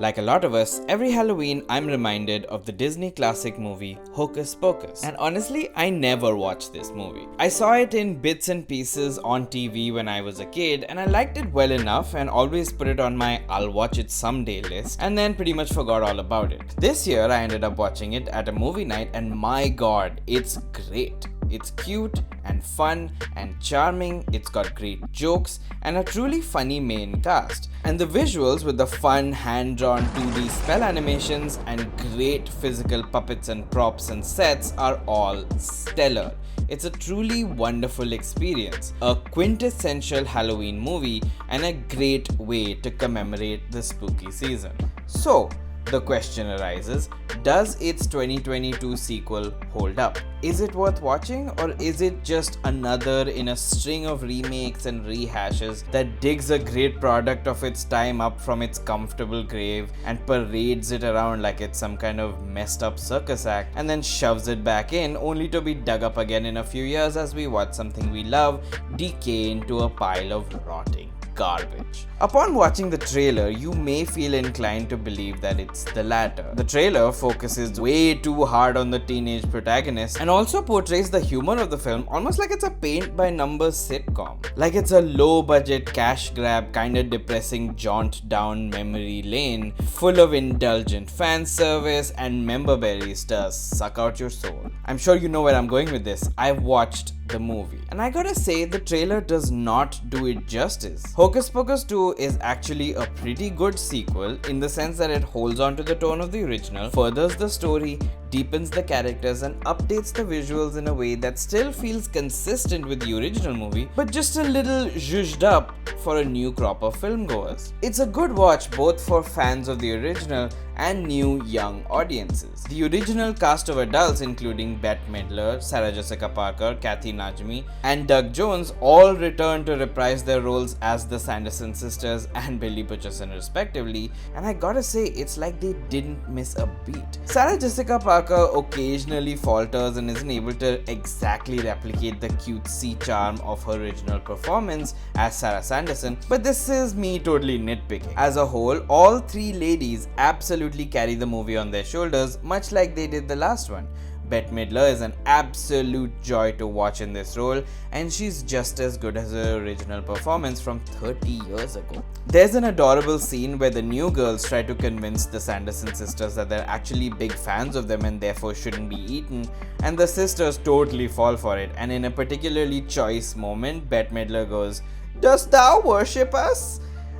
Like a lot of us, every Halloween I'm reminded of the Disney classic movie Hocus Pocus. And honestly, I never watched this movie. I saw it in bits and pieces on TV when I was a kid, and I liked it well enough and always put it on my I'll watch it someday list, and then pretty much forgot all about it. This year I ended up watching it at a movie night, and my god, it's great. It's cute and fun and charming, it's got great jokes and a truly funny main cast. And the visuals with the fun hand-drawn 2D spell animations and great physical puppets and props and sets are all stellar. It's a truly wonderful experience, a quintessential Halloween movie and a great way to commemorate the spooky season. So, the question arises, does its 2022 sequel hold up? Is it worth watching, or is it just another in a string of remakes and rehashes that digs a great product of its time up from its comfortable grave and parades it around like it's some kind of messed up circus act and then shoves it back in only to be dug up again in a few years as we watch something we love decay into a pile of rotting garbage? Upon watching the trailer, you may feel inclined to believe that it's the latter. The trailer focuses way too hard on the teenage protagonist and also portrays the humor of the film almost like it's a paint-by-numbers sitcom. Like it's a low-budget cash grab, kinda depressing jaunt down memory lane, full of indulgent fan service and member berries to suck out your soul. I'm sure you know where I'm going with this. I've watched the movie, and I gotta say, the trailer does not do it justice. Hocus Pocus 2 is actually a pretty good sequel in the sense that it holds on to the tone of the original, furthers the story, deepens the characters, and updates the visuals in a way that still feels consistent with the original movie, but just a little zhuzhed up for a new crop of filmgoers. It's a good watch both for fans of the original and new young audiences. The original cast of adults, including Bette Midler, Sarah Jessica Parker, Kathy Najimy, and Doug Jones, all return to reprise their roles as the Sanderson sisters and Billy Butcherson respectively, and I gotta say, it's like they didn't miss a beat. Sarah Jessica Parker occasionally falters and isn't able to exactly replicate the cutesy charm of her original performance as Sarah Sanderson, but this is me totally nitpicking. As a whole, all three ladies absolutely carry the movie on their shoulders, much like they did the last one. Bette Midler is an absolute joy to watch in this role, and she's just as good as her original performance from 30 years ago. There's an adorable scene where the new girls try to convince the Sanderson sisters that they're actually big fans of them and therefore shouldn't be eaten, and the sisters totally fall for it, and in a particularly choice moment, Bette Midler goes, "Dost thou worship us?"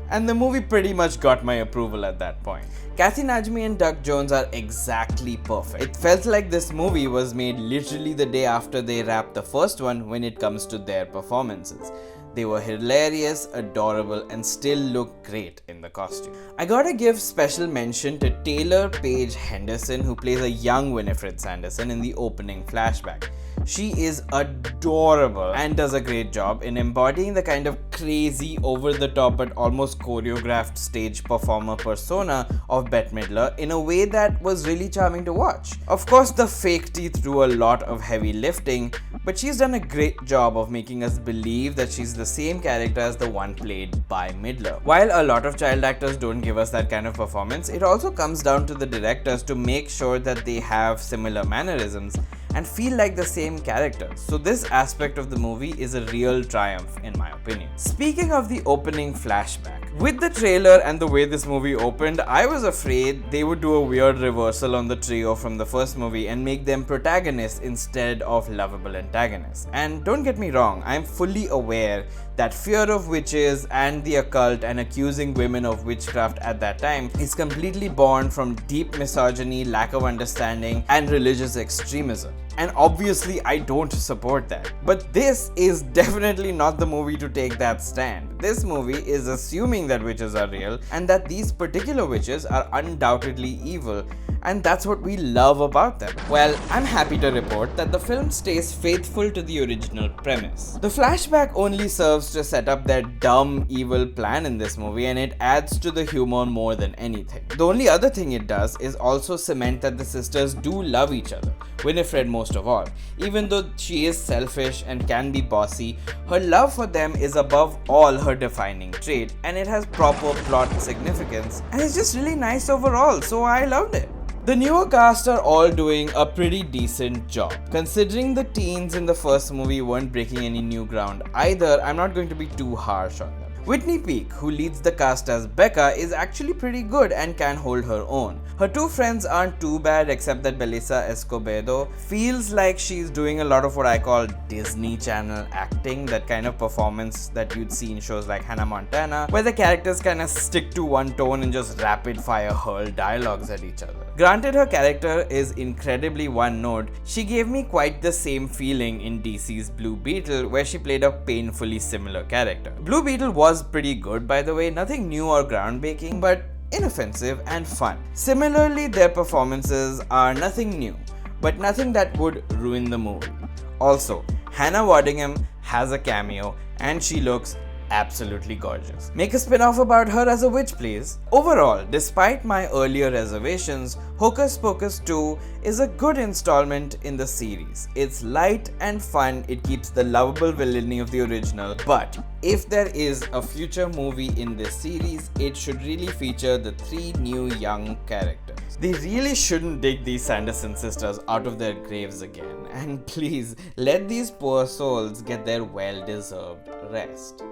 And the movie pretty much got my approval at that point. Kathy Najimy and Doug Jones are exactly perfect. It felt like this movie was made literally the day after they wrapped the first one when it comes to their performances. They were hilarious, adorable, and still look great in the costume. I gotta give special mention to Taylor Paige Henderson, who plays a young Winifred Sanderson in the opening flashback. She is adorable and does a great job in embodying the kind of crazy, over-the-top but almost choreographed stage performer persona of Bette Midler in a way that was really charming to watch. Of course, the fake teeth do a lot of heavy lifting, but she's done a great job of making us believe that she's the same character as the one played by Midler. While a lot of child actors don't give us that kind of performance, it also comes down to the directors to make sure that they have similar mannerisms and feel like the same characters. So this aspect of the movie is a real triumph in my opinion. Speaking of the opening flashback, with the trailer and the way this movie opened, I was afraid they would do a weird reversal on the trio from the first movie and make them protagonists instead of lovable antagonists. And don't get me wrong, I'm fully aware that fear of witches and the occult and accusing women of witchcraft at that time is completely born from deep misogyny, lack of understanding, and religious extremism. And obviously I don't support that. But this is definitely not the movie to take that stand. This movie is assuming that witches are real and that these particular witches are undoubtedly evil, and that's what we love about them. Well, I'm happy to report that the film stays faithful to the original premise. The flashback only serves to set up their dumb, evil plan in this movie, and it adds to the humor more than anything. The only other thing it does is also cement that the sisters do love each other, Winifred most of all. Even though she is selfish and can be bossy, her love for them is above all her defining trait, and it has proper plot significance, and it's just really nice overall, so I loved it. The newer cast are all doing a pretty decent job. Considering the teens in the first movie weren't breaking any new ground either, I'm not going to be too harsh on them. Whitney Peak, who leads the cast as Becca, is actually pretty good and can hold her own. Her two friends aren't too bad, except that Belissa Escobedo feels like she's doing a lot of what I call Disney Channel acting, that kind of performance that you'd see in shows like Hannah Montana, where the characters kind of stick to one tone and just rapid fire hurl dialogues at each other. Granted, her character is incredibly one note, she gave me quite the same feeling in DC's Blue Beetle, where she played a painfully similar character. Blue Beetle was pretty good, by the way, nothing new or groundbreaking, but inoffensive and fun. Similarly, their performances are nothing new, but nothing that would ruin the movie. Also, Hannah Waddingham has a cameo and she looks absolutely gorgeous. Make a spin-off about her as a witch, please. Overall, despite my earlier reservations, Hocus Pocus 2 is a good installment in the series. It's light and fun, it keeps the lovable villainy of the original, but if there is a future movie in this series, it should really feature the three new young characters. They really shouldn't dig these Sanderson sisters out of their graves again, and please let these poor souls get their well-deserved rest.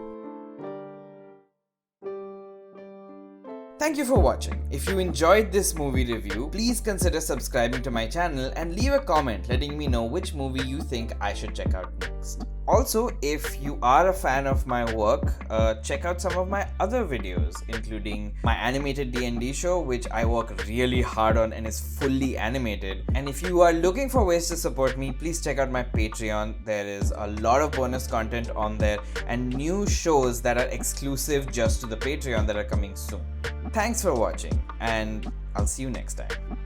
Thank you for watching. If you enjoyed this movie review, please consider subscribing to my channel and leave a comment letting me know which movie you think I should check out next. Also, if you are a fan of my work, check out some of my other videos, including my animated D&D show, which I work really hard on and is fully animated. And if you are looking for ways to support me, please check out my Patreon. There is a lot of bonus content on there and new shows that are exclusive just to the Patreon that are coming soon. Thanks for watching, and I'll see you next time.